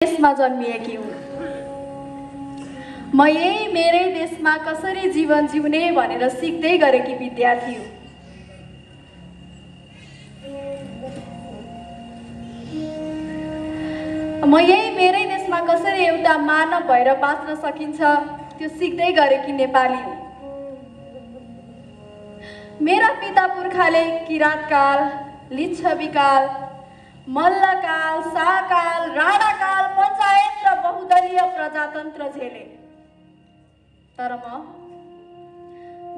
देशमा जन्मिएकी हुँ। म यही मेरै देशमा कसरी जीवन जिउने भनेर सिक्दै गरेकी विद्यार्थी हुँ। म यही मेरै देशमा कसरी एउटा मानव भएर बाँच्न सकिन्छ त्यो सिक्दै गरेकी नेपाली हुँ। मेरा पिता पुर्खाले किराँतकाल, लिच्छवीकाल, मल्लकाल, शाहकाल, राणाकाल, पञ्चायत र बहुदलीय प्रजातन्त्र झेले। तर म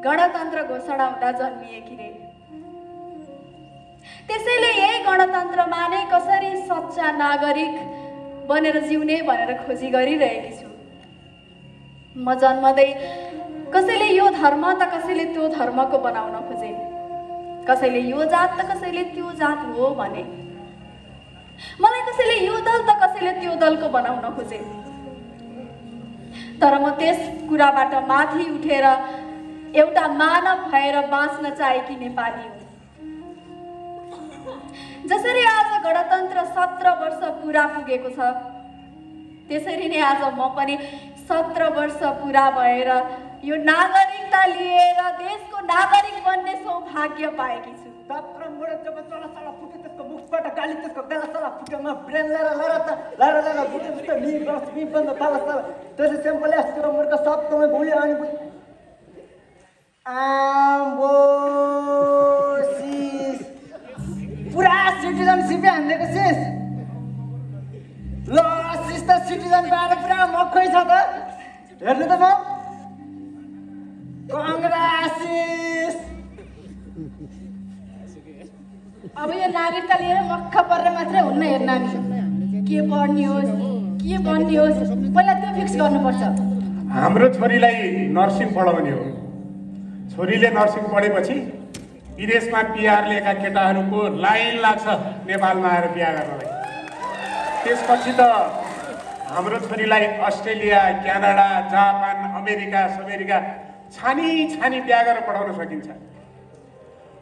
गणतन्त्र घोषणा हुँदा जन्मिएकी रे। त्यसैले यही गणतन्त्रमा नै कसरी सच्चा नागरिक बनेर जिउने भनेर खोजी गरिरहेकी छु। म जन्मदै कसैले यो धर्म त कसैले त्यो धर्मको बनाउन खोजे, कसैले यो जात त कसैले त्यो जात हो भने, मलाई कसैले यो दल त कसैले त्यो दलको बनाउन खोजे। तर म त्यस कुराबाट माथि उठेर एउटा मानव भएर बाँच्न चाहेकी नेपाली हुँ। जसरी आज गणतन्त्र 17 वर्ष पुरा पुगेको छ, त्यसरी नै आज म पनि 17 वर्ष पुरा भएर यो नागरिकता लिएर देशको नागरिक बन्ने सौभाग्य पाएकी छु। जब चला फुट्यो त्यसको मुखबाट गाली, त्यसको गाला सला फुट्योमा ब्रेन लारा बुटे नि बन्द ताला ताला त्यसले सिम्पल एस्टो मुर्का सब तुम्हें भूले अनि आम्बोसिस पुरा सिटिजनशिप हान्दिएको सिस। ल सिस त सिटिजन पाएर पुरा मक्खै छ त। हेर्नु त म कङ्ग्रेसिस। अब यो नागरिकता लिएर मक्ख परेर मात्रै हुन्न हेर्न, हामी के पढ्ने होस् के बन्ने होस् पहिला त्यो फिक्स गर्नुपर्छ। हाम्रो छोरीलाई नर्सिङ पढाउने हो। छोरीले नर्सिङ पढेपछि विदेशमा पिआर लिएका केटाहरूको लाइन लाग्छ नेपालमा आएर बिहा गर्नलाई। त्यसपछि त हाम्रो छोरीलाई अस्ट्रेलिया, क्यानाडा, जापान, अमेरिका छानी बिहा गरेर पढाउन सकिन्छ।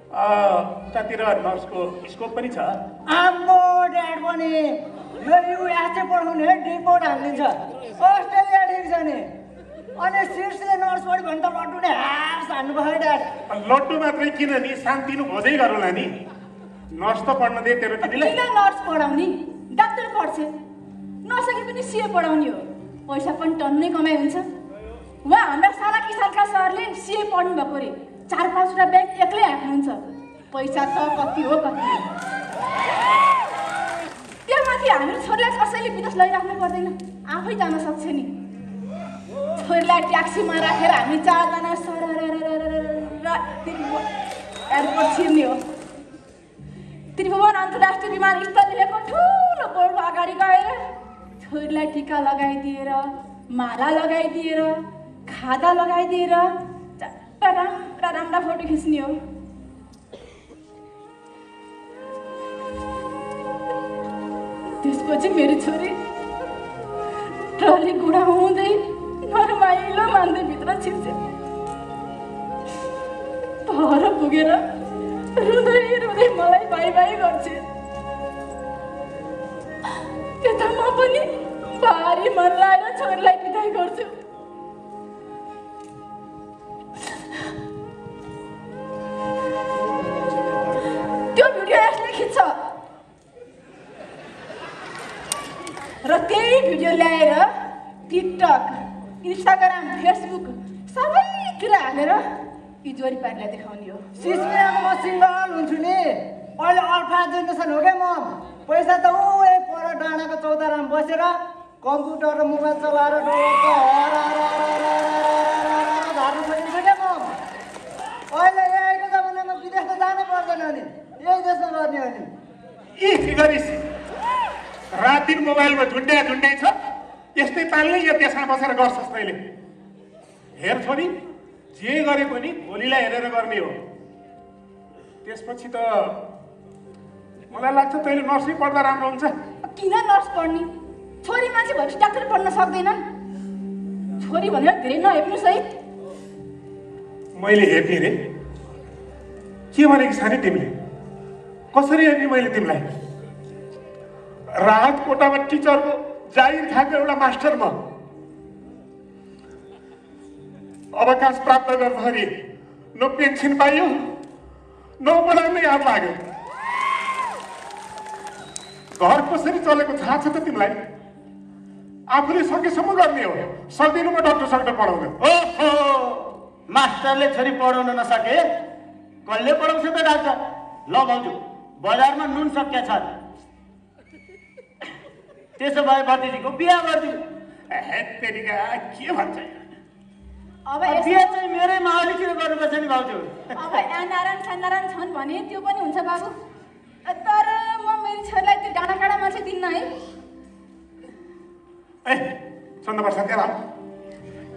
उतातिर नर्सको स्कोप पनि छ। आम्बो ड्याड पनि यो युएस चाहिँ पढाउने डिपोर्ट हालिदिन्छ। अस्ट्रेलिया ठिक छ नि। अनि शीर्षले नर्स पढ्यो भने त लड्डु नै हास हान्नु भयो ड्याड। लड्डु मात्रै किन नि, शान्तिनु खोजै गरौँला नि। नर्स त पढ्न दे तेरो दिदीलाई। किन नर्स पढाउने? डाक्टर पढ्छ, नसके पनि सिए पढाउने हो। पैसा पनि टन्नै कमाइ हुन्छ। उहाँ हाम्रा साला किसानका सरले सिए पढ्नु भएको रे। 4-5 ब्याङ्क एक्लै हाँक्नुहुन्छ। पैसा त कति हो कति। त्यहाँमाथि हामी छोरीलाई कसैले विदेश लैराख्नु पर्दैन, आफै जान सक्छ नि। छोरीलाई ट्याक्सीमा राखेर हामी 4 जना एयरपोर्ट छिर्ने हो। त्रिभुवन अन्तर्राष्ट्रिय विमानस्थलको ठुलो बोर्डको अगाडि गएर छोरीलाई टिका लगाइदिएर, माला लगाइदिएर, खादा लगाइदिएर राम्रा फोटो खिच्ने हो। त्यसपछि मेरो छोरी ट्रली गुडाउँदै नरमाइलो मान्दै भित्र छिर्छ। पर पुगेर रुँदै मलाई बाई गर्छ। त्यता म पनि भारी मन लागेर छोरीलाई बिदाई गर्छु। त्यो भिडियो यसले खिच्छ र त्यही भिडियो ल्याएर टिकटक, इन्स्टाग्राम, फेसबुक सबैतिर हालेर इजोरी पारेर देखाउने हो। सिस्मियामा म सिङ्गल हुन्छु नि। अहिले अल्फा जेनेरेसन हो क्या म। पैसा त उही पर डाँडाको चौतारामा बसेर कम्प्युटर र मोबाइल चलाएर धार्नु सकिन्छ क्या म। अहिले यहीको जमानामा विदेश त जानै पर्दैन नि, यही देशमा गर्ने हो नि। के गरिस्? राति मोबाइलमा झुन्ड्याइ छ, त्यस्तै तालले यो देशमा बसेर गर्छस् तैँले। हेर छोरी, जे गरे पनि भोलिलाई हेरेर गर्ने हो। त्यसपछि त मलाई लाग्छ तैँले नर्सिङ पढ्दा राम्रो हुन्छ। किन नर्स पढ्ने? छोरी मान्छे भएपछि डाक्टर पढ्न सक्दैनन्। छोरी भनेर धेरै नहेप्नुहोस् है। मैले हेप्ने रे? के भनेको छ नि तिमीले? कसरी हेप्ने मैले तिमीलाई? राहत कोटामा टिचरको जागिर खाएको एउटा मास्टर म। अवकाश प्राप्त गर्दाखेरि न पेन्सन पाइयो न बनाउनै याद लाग्यो। घर कसरी चलेको थाहा छ त तिमीलाई? आफूले सकेसम्म गर्ने हो, सक्दिनँ म डाक्टर पढाउन। ओहो, मास्टरले छोरी पढाउन नसके कसले पढाउँछ त डाक्टर? ल भाउजू, बजारमा नुन सकिया छ, त्यसो भए भतिजीको बिहा गरिदिनु। तेरिका के भन्छ? अब बिहा चाहिँ मेरै मावली किन गर्नुपर्छ नि भाउजू? अब एनारायण छन् भने त्यो पनि हुन्छ बाबु, तर म मेरो छोरीलाई त्यो डाँडा मान्छे दिन्न है। ए सन्दर्भ सत्य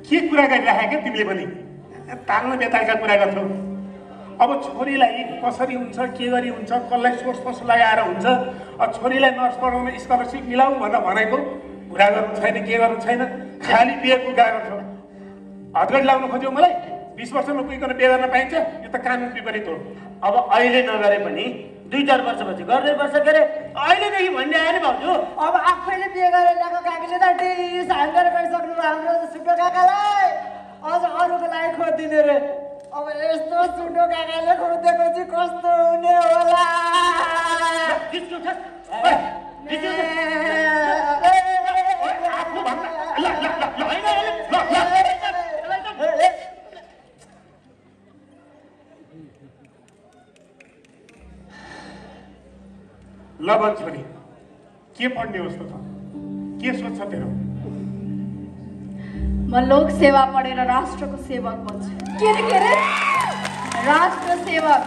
के कुरा गरिराखेको तिमीले पनि? ताल्नु बेतालका कुरा गर्छौ। अब छोरीलाई कसरी हुन्छ, के गरी हुन्छ, कसलाई सोर्स कसो लगाएर हुन्छ? अब छोरीलाई नर्स पढाउन स्कलरसिप मिलाऊ भनेको कुरा गर्नु छैन, के गर्नु छैन, खालि बिहेको कुरा गर्छौ। हदगडी लाउनु खोज्यौ मलाई? 20 वर्ष नपुगिकन बिहे गर्न पाइन्छ? यो त कानुन विपरीत हो। अब अहिले नगरे पनि 2-4 वर्षपछि गर्नै पर्छ के अरे? अहिलेदेखि भन्ने आयो नि भाउजू। अब आफैले बिहे गरेर ल्याएको काकीले त डिस हालेर गइसक्नु हाम्रो सुटो काकालाई, अझ अरूको लागि खोजिदिने रे। अब यस्तो सुटो काकाले खोजेको चाहिँ कस्तो हुने होला? ल भन् छोरी, के पढ्ने अवस्था छ? के सोच्छ तेरो? म लोक सेवा पढेर राष्ट्रको सेवक बन्छु। के रे? राष्ट्र सेवक,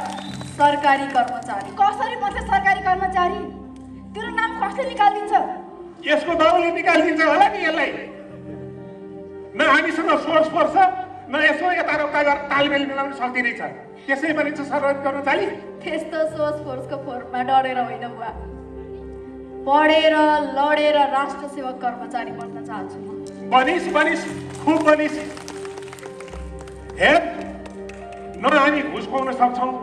सरकारी कर्मचारी। कसरी बन्छ सरकारी कर्मचारी? तेरो नाम कसले निकालिदिन्छ? यसको बाबुले निकालिदिन्छ होला नि यसलाई। न हामीसँग सोर्स पर्छ, न यसो यता उता गरेर तालमेल मिलाउन सक्दिनैछ। त्यसै पनि छ सर्वोच्च कर्मचारी। त्यस्तो सोर्स फोर्सको फोर्समा डरेर होइन बुवा, पढेर लडेर राष्ट्र सेवक कर्मचारी बन्न चाहन्छु म। बनिस खुब बनिस। हेर, न हामी घुस पाउन सक्छौँ,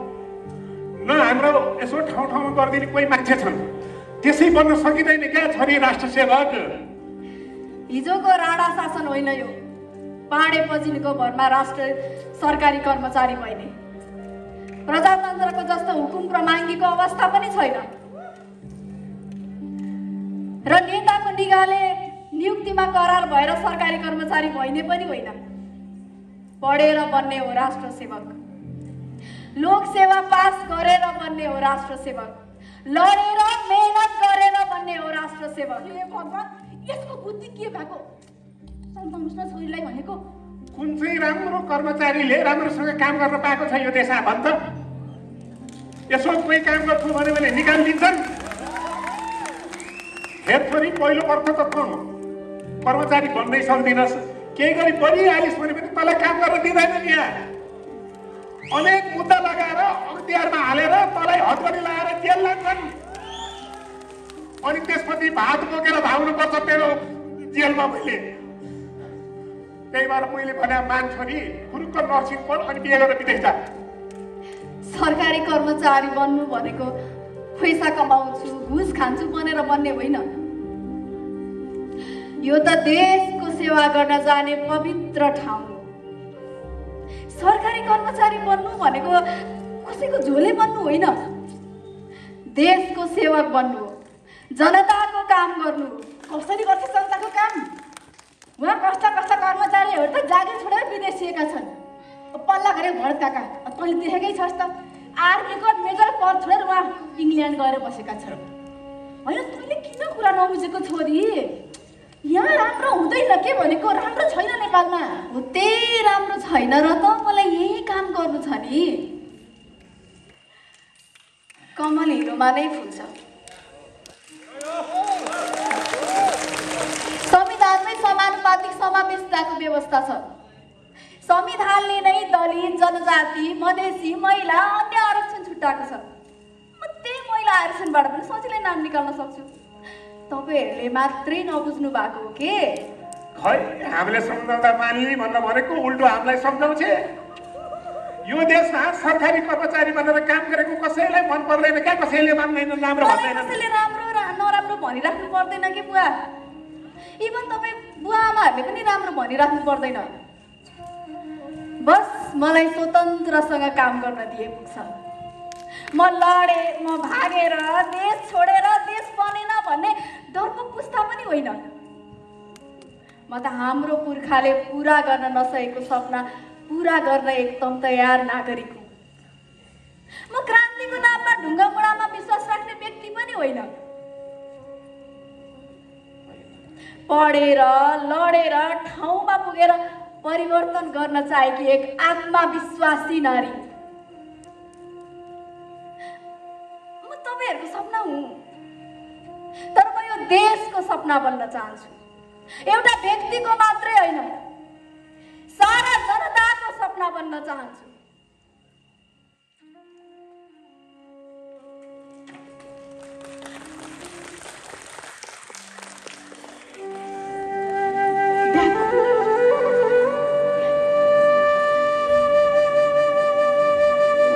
न हाम्रो यसो ठाउँमा गरिदिने कोही मान्छे छन्। त्यसै बन्न सकिँदैन क्या छोरी राष्ट्र सेवक? हिजोको राणा शासन होइन यो, पाँडे पजिनको भरमा राष्ट्र सरकारी कर्मचारी बन्ने। प्रजातन्त्रको जस्तो हुकुम प्रमाङ्गीको अवस्था पनि छैन र नेताको निगाहले नियुक्तिमा करार भएर सरकारी कर्मचारी बन्ने पनि होइन। पढेर बन्ने हो राष्ट्र सेवक, लोक सेवा पास गरेर बन्ने हो राष्ट्र सेवक, लडेर मेहनत गरेर बन्ने हो राष्ट्र सेवक। हे भगवान, यसको बुद्धि के भएको? सन्ताउन्न छोरीलाई भनेको कुन चाहिँ राम्रो कर्मचारीले राम्रोसँग काम गर्न पाएको छ यो देशमा भन्छ? यसो कोही काम गर्छु भन्यो भने निकालिदिन्छन्। हेर छोरी, पहिलो अर्थ त त कर्मचारी बन्नै सक्दिनस्, केही गरी परिहालिस् भने पनि तँलाई काम गर्न दिँदैनन्। यहाँ अनेक मुद्दा लगाएर अख्तियारमा हालेर तँलाई हदगडी लगाएर जेल लाग्छन्, अनि त्यसपछि भात बोकेर भाग्नुपर्छ तेरो जेलमा। त्यही भएर मैले भने मान छोरी, फुरुक्क नर्सिङ पढ अनि बिहे गरेर विदेश जा। सरकारी कर्मचारी बन्नु भनेको पैसा कमाउँछु घुस खान्छु बनेर बन्ने होइन। यो त देशको सेवा गर्न जाने पवित्र ठाउँ हो। सरकारी कर्मचारी बन्नु भनेको कसैको झोले बन्नु होइन, देशको सेवक बन्नु हो, जनताको काम गर्नु हो। कसरी गर्छ जनताको काम? उहाँ कस्ता कर्मचारीहरू त जागिर छोडेर विदेशिएका छन्। पल्ला घरे भरत काका, तैँले देखेकै छस् त, आर्मीको मेजर पद छोडेर उहाँ इङ्ल्यान्ड गएर बसेका छन्। होइन, तैँले किन कुरा नबुझेको छोरी? यहाँ राम्रो हुँदैन के भनेको? राम्रो छैन नेपालमा। हो, त्यही राम्रो छैन र त मलाई यही काम गर्नु छ नि। कमल हिरोमा नै फुल्छ। संविधानमै समानुपातिक समावेशिताको व्यवस्था छ। संविधानले नै दलित, जनजाति, मधेसी, महिला, अन्य आरक्षण छुट्याएको छ। म त्यही महिला आरक्षणबाट पनि सजिलै नाम निकाल्न सक्छु। तपाईँहरूले मात्रै नबुझ्नु भएको हो के? खै, हामीले सम्झाउँदा मानिने भन्न भनेको उल्टो हामीलाई सम्झाउँछ। यो देशमा सरकारी कर्मचारी बनेर काम गरेको कसैलाई मन पर्दैन क्या? कसैले मान्दैन, राम्रो भन्दैन। कसैले राम्रो नराम्रो भनिराख्नु पर्दैन कि बुवा? इभन तपाईँ बुवा आमाहरूले पनि राम्रो भनिराख्नु पर्दैन। बस मलाई स्वतन्त्रसँग काम गर्न दिए पुग्छ। म लडे, म भागेर, देश छोडेर देश बनेन भन्ने डरको पुस्ता पनि होइन। म त हाम्रो पुर्खाले पुरा गर्न नसकेको सपना पुरा गर्न एकदम तयार नागरिक हुँ। म क्रान्तिको नाममा ढुङ्गा मुढामा विश्वास राख्ने व्यक्ति पनि होइन। पढेर, लडेर, ठाउँमा पुगेर परिवर्तन गर्न चाहेकी एक आत्मविश्वासी नारी। म तपाईहरूको सपना हुँ, तर म यो देशको सपना बन्न चाहन्छु। एउटा व्यक्तिको मात्रै होइन, सारा जनताको सपना बन्न चाहन्छु।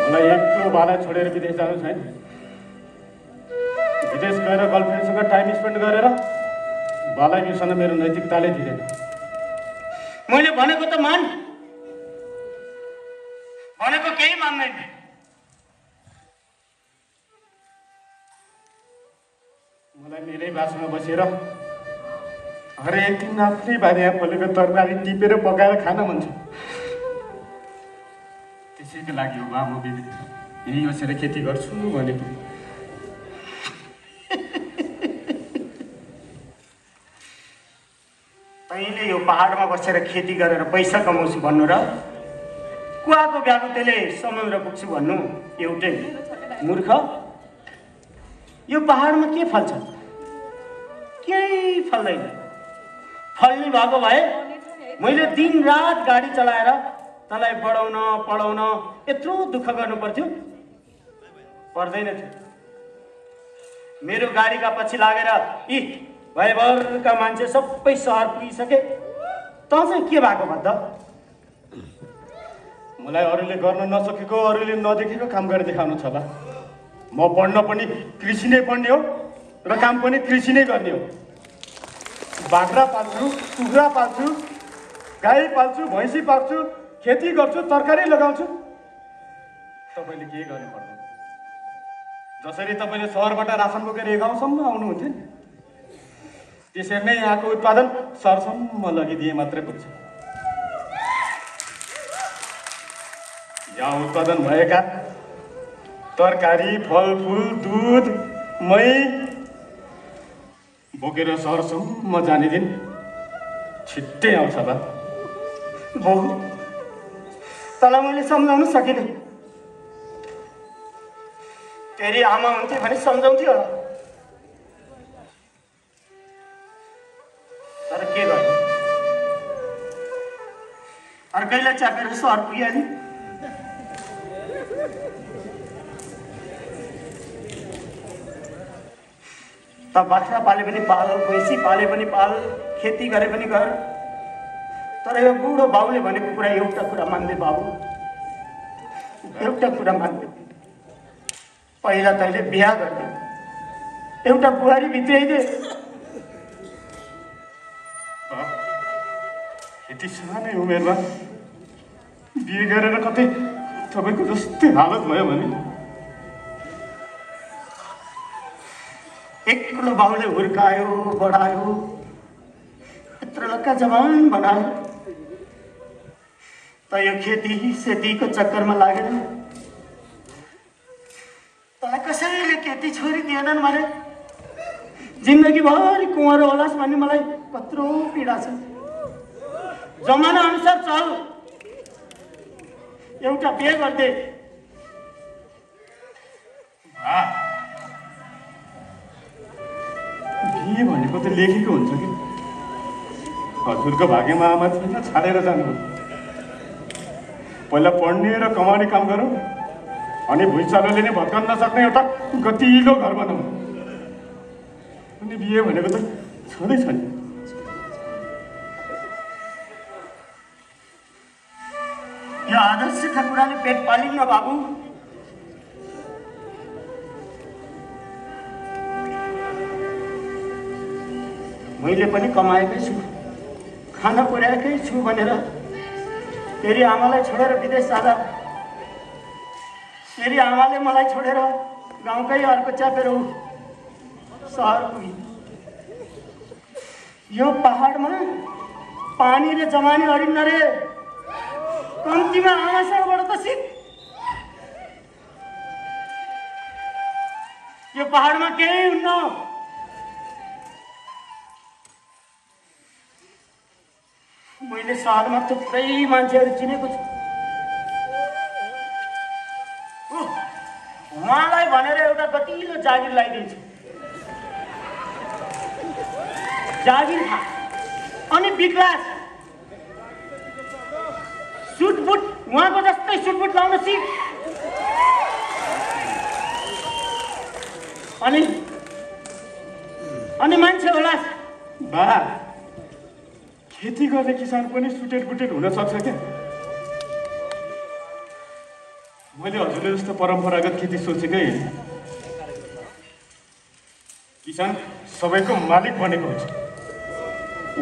मलाई एक्लो बाला छोडेर विदेश जानु छैन। विदेश गएर गर्लफ्रेन्डसँग टाइम स्पेन्ड गरेर बाला बिर्सन मेरो नैतिकताले दिँदैन। मैले भनेको त मान, भनेको केही मान्दैन। मलाई मेरै बासमा बसेर हरेक दिन आफ्नै बारीमा फलेको तरकारी टिपेर पकाएर खान मन छ। त्यसैको लागि हो म यहीँ बसेर खेती गर्छु भनेको। तैँले यो पहाडमा बसेर खेती गरेर पैसा कमाउँछु भन्नु र कुवाको ब्याकुतेले समुद्र पुग्छु भन्नु एउटै मूर्ख। यो पहाडमा के फल्छ? केही फल्दैन। फल्ने भएको भए मैले दिन रात गाडी चलाएर तँलाई पढाउन पढाउन यत्रो दुःख गर्नु पर्थ्यो? पर्दैन थियो। मेरो गाडीका पछि लागेर यी भयभरका मान्छे सबै सहर पुगिसके, त चाहिँ के भएको भन्दा? मलाई अरूले गर्न नसकेको, अरूले नदेखेको काम गरेर देखाउनु छ ल। म पढ्न पनि कृषि नै पढ्ने हो र काम पनि कृषि नै गर्ने हो। बाख्रा पाल्छु, कुखुरा पाल्छु, गाई पाल्छु, भैँसी पाल्छु, खेती गर्छु, तरकारी लगाउँछु। तपाईँले के गर्नु पर्दैन। जसरी तपाईँले सहरबाट रासन बोकेर यो गाउँसम्म आउनुहुन्थ्यो नि, त्यसरी नै यहाँको उत्पादन सहरसम्म लगिदिए मात्रै पुग्छ। यहाँ उत्पादन भएका तरकारी, फलफुल, दुध, मही बोकेर सहरसम्म जाने दिन छिट्टै आउँछ ल। बाउ, तँलाई मैले सम्झाउन सकिनँ। तेरी आमा हुन्थे भने सम्झाउँथ्यो होला, तर के गर्नु? अर्कैलाई च्यापेर सहर पुगिहाल्यो। त बाख्रा पाले पनि पाल, भैँसी पाले पनि पाल, खेती गरे पनि गर, तर यो बुढो बाउले भनेको कुरा एउटा कुरा मान्दै बाबु, एउटा कुरा मान्दै। पहिला तैँले बिहा गर्ने एउटा बुहारी भित्राइदे। यति सानै उमेरमा बिहे गरेर कतै तपाईँको जस्तै हालत भयो भने एक्लो बाउले हुर्कायो, बढायो, यत्रो लक्का जवान बनायो। त यो खेती सेतीको चक्करमा लागेर तँलाई कसैले खेती छोरी दिएनन् भने जिन्दगीभरि कुँवर होलास् भन्ने मलाई कत्रो पीडा छ। जमाना अनुसार चल, एउटा बिहे गर्दै। बिहे भनेको त लेखेको हुन्छ कि? हजुरको भाग्यमा आमा छैन, छाडेर जानु। पहिला पढ्ने र कमाउने काम गरौँ, अनि भुइँचालोले नै भत्काउन नसक्ने एउटा गतिलो घर बनाऊ। अनि बिहे भनेको त छँदैछ नि। यो आदर्शका कुराले पेट पालिन्न बाबु। मैले पनि कमाएकै छु, खाना पुर्याएकै छु भनेर तेरी आमालाई छोडेर विदेश जाँदा तेरी आमाले मलाई छोडेर गाउँकै अर्को च्यापेर सहर पुगी। यो पहाडमा पानी र जमानी हरिन्न रे, कम्तीमा आमासँगबाट त सिक। यो पहाडमा केही हुन्न। मैले सहरमा थुप्रै मान्छेहरू चिनेको छु। उहाँलाई भनेर एउटा गतिलो जागिर लगाइदिन्छु। जागिर खा अनि बिक्लास सुटबुट उहाँको जस्तै सुटबुट लाउन सिक। अनि मान्छे होला। बा, खेती गर्ने किसान पनि सुटेड बुटेड हुन सक्छ क्या? मैले हजुरले जस्तो परम्परागत खेती सोचेकै होइन। किसान सबैको मालिक बनेको हुन्छ।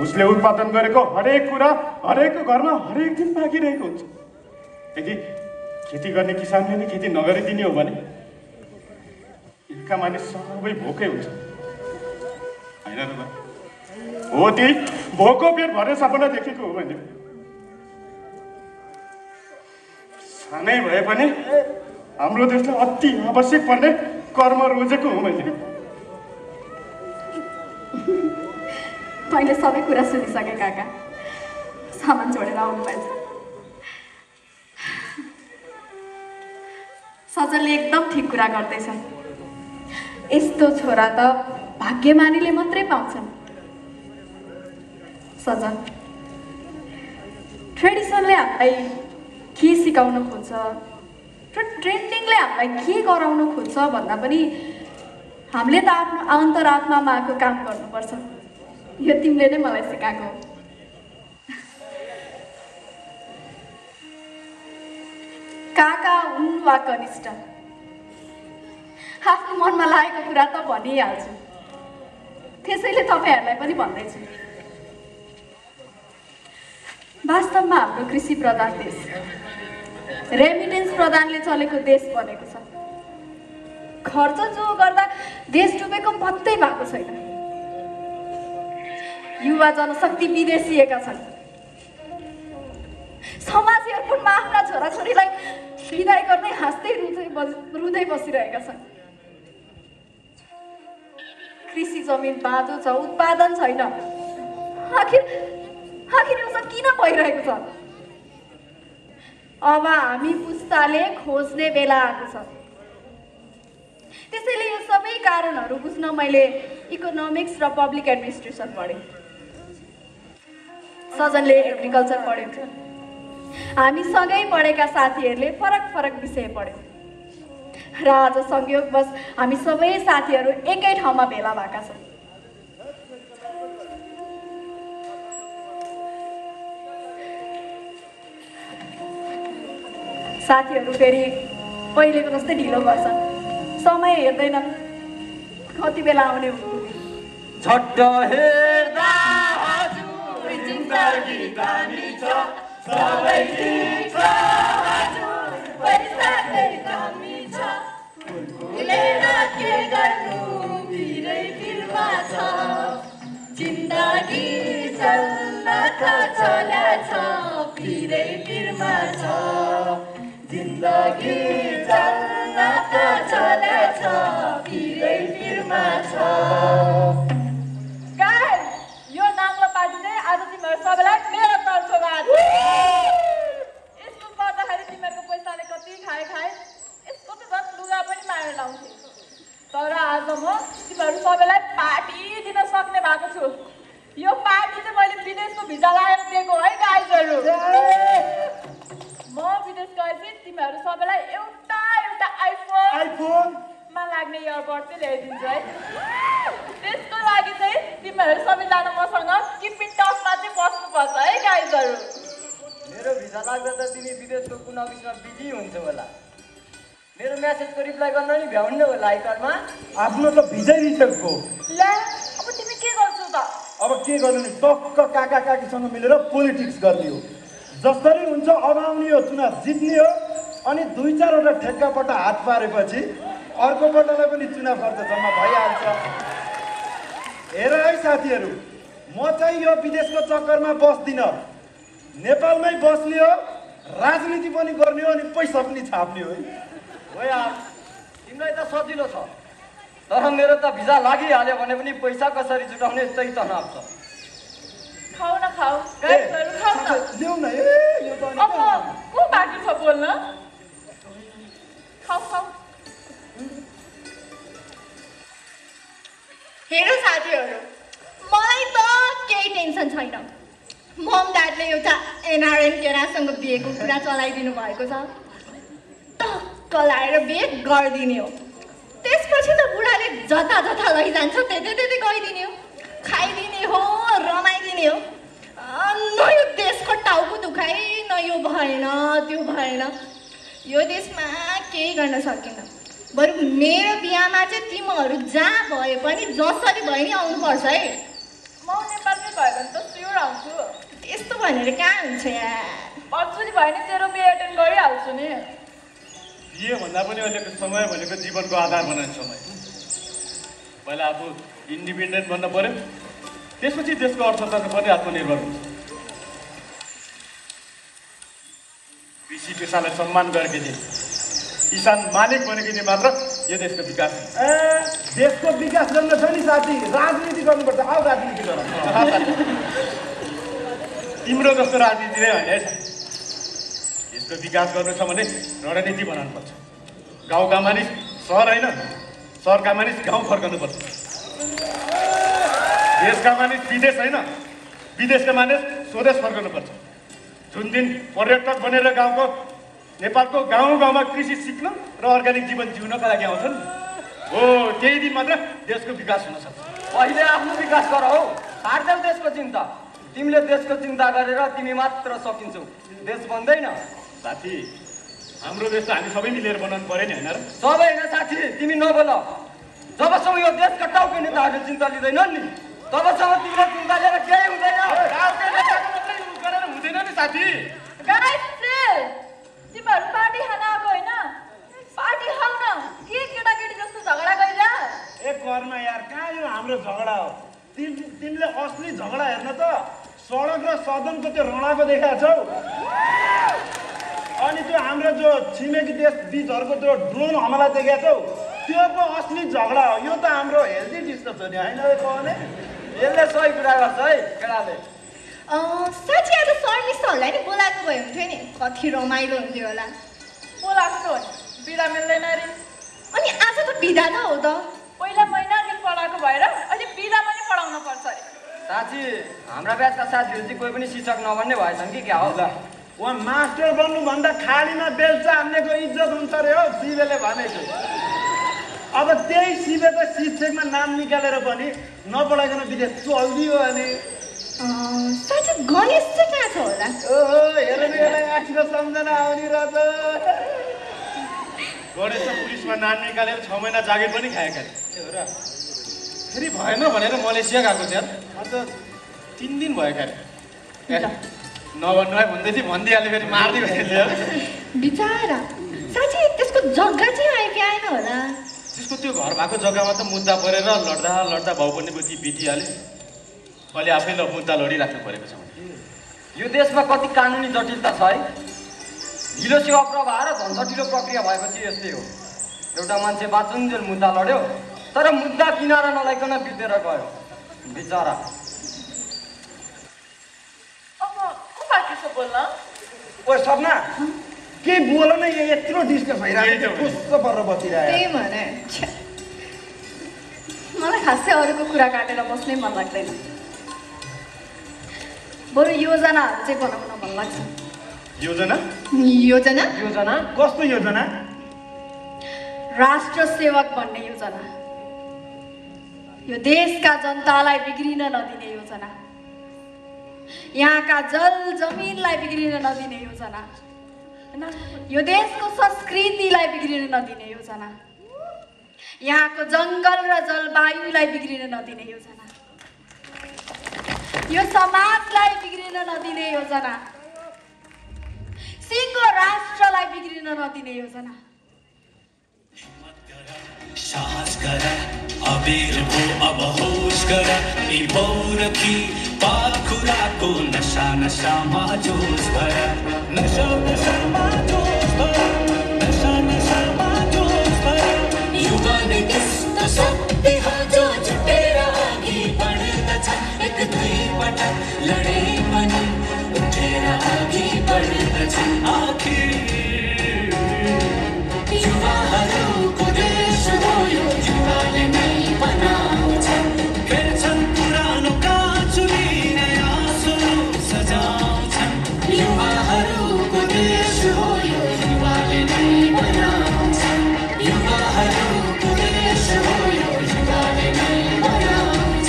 उसले उत्पादन गरेको हरेक कुरा हरेकको घरमा हरेक दिन पाकिरहेको हुन्छ। यदि खेती गर्ने किसानले नै खेती नगरिदिने हो भने यहाँका मानिस सबै भोकै हुन्छ, होइन र? हो, त्यही भोको पेट भर्ने सपना देखेको हो मैले। सानै भए पनि हाम्रो देशलाई अति आवश्यक पर्ने कर्म रोजेको हो मैले। मैले सबै कुरा सुनिसकेँ काका। सामान छोडेर आउनु पर्छ। सजलले एकदम ठिक कुरा गर्दैछ। यस्तो छोरा त भाग्यमानीले मात्रै पाउँछन्। सजल, ट्रेडिसनले हामीलाई के सिकाउन खोज्छ र ट्रेन्डिङले हामीलाई के गराउन खोज्छ भन्दा पनि हामीले त आफ्नो अन्तरात्मामा आएको काम गर्नुपर्छ। यो तिमीले नै मलाई सिकाएको। काका हुन् वा कनिष्ठ, आफ्नो मनमा लागेको कुरा त भनिहाल्छु। त्यसैले तपाईँहरूलाई पनि भन्दैछु, वास्तवमा हाम्रो कृषि प्रधान देश, रेमिटेन्स प्रधानले चलेको देश बनेको छ। खर्च जो गर्दा देश डुबेको पत्तै भएको छैन। युवा जनशक्ति विदेशिएका छन्। समाज एयरपोर्टमा आफ्ना छोराछोरीलाई विदाई गर्दै हाँस्दै रुँदै बसिरहेका छन्। कृषि जमिन बाँझो छ, उत्पादन छैन। आखिर यो सब किन भइरहेको छ? अब हामी पुस्ताले खोज्ने बेला आएको छ। त्यसैले यो सबै कारणहरू बुझ्न मैले इकोनोमिक्स र पब्लिक एडमिनिस्ट्रेसन पढेँ। सजनले एग्रिकल्चर पढेको छ। हामी सँगै पढेका साथीहरूले फरक फरक विषय पढ्यौँ र आज संयोगवश हामी सबै साथीहरू एकै ठाउँमा भेला भएका छौँ। साथीहरू फेरि पहिलेको जस्तै ढिलो गर्छन्, समय हेर्दैनन् कति बेला आउने हुनु। झट्ट हेर्दा हजुर जिन्दगी दामी छ, सबै ठीक छ हजुर, पैसा चाहिँ दामी छ, फुलेर के गर्नु भिरै भिरमा छ, जिन्दगी चल्न त चल्या छ, भिरै भिरमा छ, जिन्दगी चल्न त चल्या छ, भिरै भिरमा छ। यो नाङ्लो पार्टी चाहिँ आज तिमीहरू सबैलाई मेरो तर्फबाट। स्कुल पढ्दाखेरि तिमीहरूको पैसाले कति खाए यसको त झन् लुगा पनि मारेर लाउँथे। तर आज म तिमीहरू सबैलाई पार्टी दिन सक्ने भएको छु। यो पार्टी चाहिँ मैले विदेशको भिजा लगाएर दिएको है गाइजहरू। म विदेश गएपछि तिमीहरू सबैलाई एउटा आइफोनमा लाग्ने इयरबड चाहिँ ल्याइदिन्छु है। त्यसको लागि चाहिँ तिमीहरू सबैजना मसँग किप इन टचमा चाहिँ बस्नुपर्छ है गाइजहरू। मेरो भिजा लाग्दा त तिमी विदेशको कुन अफिसमा बिजी हुन्छौ होला। मेरो मेसेजको रिप्लाई गर्न नि भ्याउन्न होला आइकार्डमा। आफ्नो त भिजै रिसेप्टको। ला अब तिमी के गर्छौ त? अब के गर्नु नि टक्क काका काकीसँग मिलेर पोलिटिक्स गर्ने हो। जसरी हुन्छ अब आउने हो चुनाव जित्ने हो अनि 2-4वटा ठेक्कापट्ट हात पारेपछि अर्को पल्टलाई पनि चुनाव खर्च जम्मा भइहाल्छ। हेर है साथीहरू, म चाहिँ यो विदेशको चक्करमा बस्दिनँ, नेपालमै बस्ने हो, राजनीति पनि गर्ने हो अनि पैसा पनि छाप्ने हो। यार तिमीलाई त सजिलो छ, तर मेरो त भिजा लागिहाल्यो भने पनि पैसा कसरी जुटाउने त्यही तनाव छ। खाऊ न खाऊ गाइसहरु खाऊ न। ल्याउ न यो त अब को बाँकी छ बोल्न? खाऊ खाऊ। हेरो साथीहरू, मलाई त केही टेन्सन छैन। मम ड्याडले एउटा एनआरएन केरासँग बिहेको कुरा चलाइदिनु भएको छ। टक्क लाएर बिहे गरिदिने हो। त्यसपछि त बुढाले जता जता लैजान्छ त्यतै गइदिने हो, खाइदिने हो, रमाइदिने हो। न यो देशको टाउको दुखाइ, न यो भएन त्यो भएन। यो देशमा केही गर्न सकिन्न। बरु मेरो बिहामा चाहिँ तिमीहरू जहाँ भए पनि जसरी भए नि आउनुपर्छ है। म नेपालमै भयो भने त स्योर आउँछु। यस्तो भनेर कहाँ हुन्छ यार? पर्छु नि भयो नि तेरो बिहे एटेन्ड गरिहाल्छु नि। बिहे भन्दा पनि अहिलेको समय भनेको जीवनको आधार बनाउने समय। पहिला आफू इन्डिपेन्डेन्ट बन्न पर्यो, त्यसपछि देशको अर्थतन्त्र पनि आत्मनिर्भर हुन्छ। कृषि पेसालाई सम्मान गरेको थिए, किसान मालिक बनेको थिए मात्र यो देशको विकास। देशको विकास गर्न छ नि साथी, राजनीति गर्नुपर्छ। आऊ राजनीति गर। तिम्रो जस्तो राजनीति नै होइन है। देशको विकास गर्नु छ भने रणनीति बनाउनुपर्छ। गाउँका मानिस सहर होइन, सहरका मानिस गाउँ फर्कनुपर्छ। देशका मानिस विदेश होइन, विदेशका मानिस स्वदेश फर्कनुपर्छ। जुन दिन पर्यटक बनेर गाउँको नेपालको गाउँ गाउँमा कृषि सिक्न र अर्ग्यानिक जीवन जिउनका लागि आउँछन्, हो त्यही दिन मात्र देशको विकास हुन सक्छ। पहिले आफ्नो विकास गर हौ, छाड्छौ देशको चिन्ता। तिमीले देशको चिन्ता गरेर तिमी मात्र सकिन्छौ, देश बन्दैन। साथी, हाम्रो देश त हामी सबै मिलेर बनाउनु पर्यो नि होइन र? सबै होइन साथी, तिमी नबोल। जबसम्म यो देशका टाउके नेताहरूले चिन्ता लिँदैनन् नि तबसम्म तिमीले चिन्ता लिएर केही हुँदैन। गरेर हुँदैन नि साथी। गाइस तिमीहरू पार्टी खान आएको होइन? पार्टी खाऊ न। के केटाकेटी जस्तो झगडा गरिरा? ए गर्न यार, कहाँ यो हाम्रो झगडा हो? तिमीले असली झगडा हेर्न त सडक र सदनको त्यो रणाको देखाएको छौ। अनि त्यो हाम्रो जो छिमेकी देश बीचहरूको त्यो ड्रोन हमला देखाएको छौ, त्यो पो असली झगडा हो। यो त हाम्रो हेल्दी डिस्कसन हो होइन? यसले सही कुरा गर्छ है केटाले। साँच्ची आज सर मिसहरूलाई नि बोलाएको भए हुन्थ्यो नि, कति रमाइलो हुन्थ्यो होला। बोलाएको छ भने बिदा मिल्दैन रे। अनि आज त बिदा त हो त। पहिला महिना दिन पढाएको भएर अहिले बिदा पनि पढाउनु पर्छ अरे। साँच्ची हाम्रा ब्याचका साथीहरू चाहिँ कोही पनि शिक्षक नबन्ने भएछन् कि क्या हो? उहाँ मास्टर बन्नुभन्दा खालीमा बेल्चा हान्नेको इज्जत हुन्छ अरे हो, शिवेले भनेको। अब त्यही शिवे त शिक्षकमा नाम निकालेर पनि नपढाइकन विदेश चल्दियो अनि। साँच्ची गणेश चाहिँ कहाँ छ होला? ओहो हेर न, यसलाई आखिर सम्झना आउने रहेछ। गणेश त पुलिसमा नाम निकालेर 6 महिना जागिर पनि खाएका थिए। फेरि भएन भनेर मलेसिया गएको थियो। अन्त 3 दिन भयो क्या। नभन्नु है भन्दै थिएँ, भनिदिइहाल्यो, फेरि मारिदियो त्यसले। बिचारा साँच्ची त्यसको जग्गा चाहिँ आयो कि आएन होला? त्यसको त्यो घर भएको जग्गामा त मुद्दा परेर लड्दा लड्दा भाउ पनि बितिहाल्यो। अहिले आफै मुद्दा लडिराख्नु परेको छ। यो देशमा कति कानुनी जटिलता छ है। ढिलो सेवा प्रवाह र झन्झटिलो प्रक्रिया भएपछि यस्तै हो। एउटा मान्छे बाँचुन्जेल मुद्दा लड्यो, तर मुद्दा किनारा नलाइकन बितेर गयो बिचरा। अब को बाँकी छ बोल्न? ओ सपना के बोल न, यत्रो डिस्कस भइरहेको छ, कस्तो परेर बसिरहेको। त्यही भने मलाई खासै अरूको कुरा काटेर बस्नै मन लाग्दैन। बरु योजनाहरू चाहिँ बनाउन मन लाग्छ। योजना? योजना? योजना? कस्तो योजना? राष्ट्र सेवक बन्ने योजना, यो देशका जनतालाई बिग्रिन नदिने योजना, यहाँका जल जमिनलाई बिग्रिन नदिने योजना, यो देशको संस्कृतिलाई बिग्रिन नदिने योजना, यहाँको जङ्गल र जलवायुलाई बिग्रिन नदिने योजना। यो समाजलाई बिग्रिन नदिने योजना, सिङ्गो राष्ट्रलाई बिग्रिन नदिने योजना। साहस गर अबेर भो अब होस गर पौरखी पाखुराको नशा नशामा जोस भर नशा नशामा जोस भर नशा नशामा जोस भर युवा ने त्यस्तो शक्ति हो जो जुटेर अघि बढ्दछ एक दुई पटक लडे पनि उठेर अघि बढ्दछ आखिर युवाहरूको देश हो यो युवाले नै बनाउँछ फेर्छन् पुरानो काँचुली नयाँ स्वरूप सजाउँछन् युवाहरूको देश हो यो युवाले नै बनाउँछ युवाहरूको देश हो यो युवाले नै बनाउँछ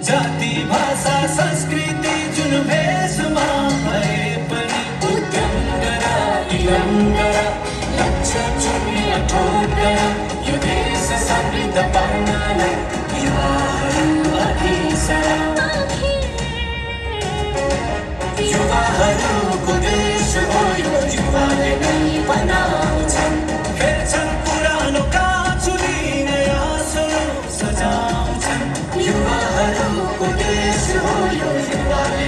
जाति भाषा संस्कृति जुन भेषमा भए पनि उद्यम गर इलम गर लक्ष्य चुन्ने अठोट गर यो देश समृद्ध पार्नलाई युवाहरू अघि सर युवाहरूको देश हो यो युवाले नै बनाउँछ फेर्छन् पुरानो काँचुली नयाँ स्वरूप सजाउँछन् युवाहरूको देश हो यो युवाले